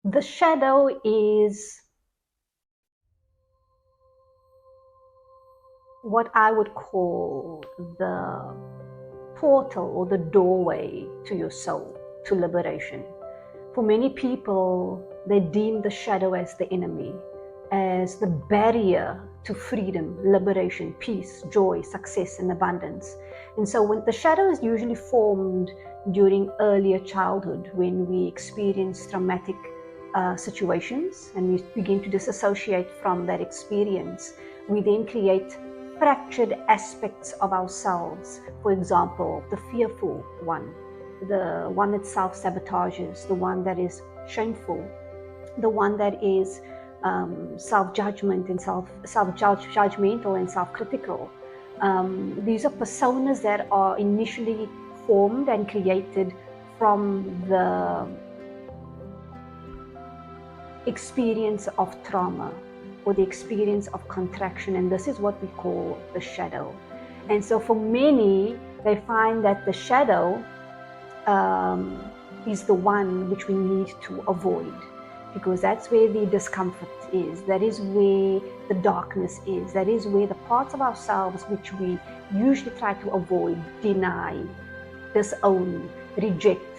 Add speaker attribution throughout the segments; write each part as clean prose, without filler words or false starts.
Speaker 1: The shadow is what I would call the portal or the doorway to your soul, to liberation. For many people, they deem the shadow as the enemy, as the barrier to freedom, liberation, peace, joy, success, and abundance. And so when the shadow is usually formed during earlier childhood, when we experience traumatic situations and we begin to disassociate from that experience, we then create fractured aspects of ourselves. For example, the fearful one, the one that self-sabotages, the one that is shameful, the one that is self-judgment and self-judgmental and self-critical. These are personas that are initially formed and created from the experience of trauma or the experience of contraction, and this is what we call the shadow. And so for many, they find that the shadow is the one which we need to avoid, because that's where the discomfort is, that is where the darkness is, that is where the parts of ourselves which we usually try to avoid, deny, disown, reject,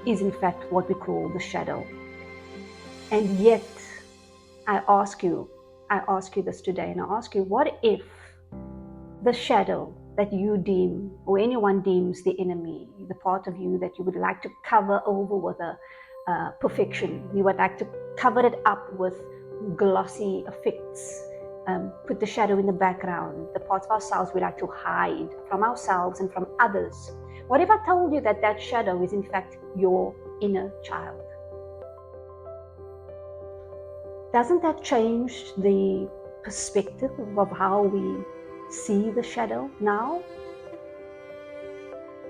Speaker 1: is in fact what we call the shadow. And yet, I ask you this today, and I ask you, what if the shadow that you deem, or anyone deems the enemy, the part of you that you would like to cover over with a perfection, you would like to cover it up with glossy effects, put the shadow in the background, the parts of ourselves we like to hide from ourselves and from others. What if I told you that that shadow is in fact your inner child? Doesn't that change the perspective of how we see the shadow now?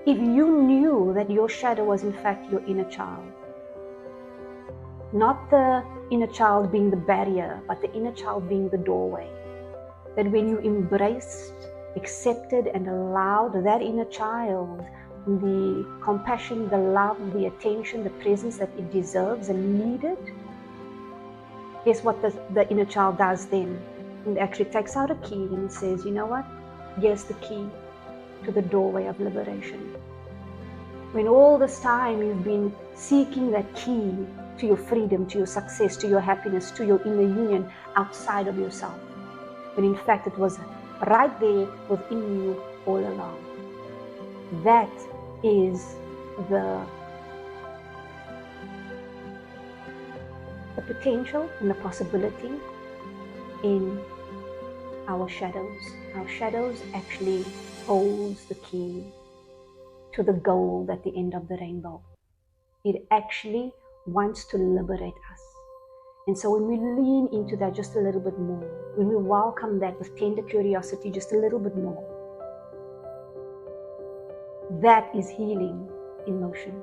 Speaker 1: If you knew that your shadow was in fact your inner child, not the inner child being the barrier, but the inner child being the doorway, that when you embraced, accepted, and allowed that inner child the compassion, the love, the attention, the presence that it deserves and needed, guess what the inner child does then? It actually takes out a key and it says, you know what? Here's the key to the doorway of liberation. When all this time you've been seeking that key to your freedom, to your success, to your happiness, to your inner union outside of yourself, when in fact it was right there within you all along. That is the potential and the possibility in our shadows. Our shadows actually holds the key to the gold at the end of the rainbow. It actually wants to liberate us. And so when we lean into that just a little bit more, when we welcome that with tender curiosity just a little bit more, that is healing in motion.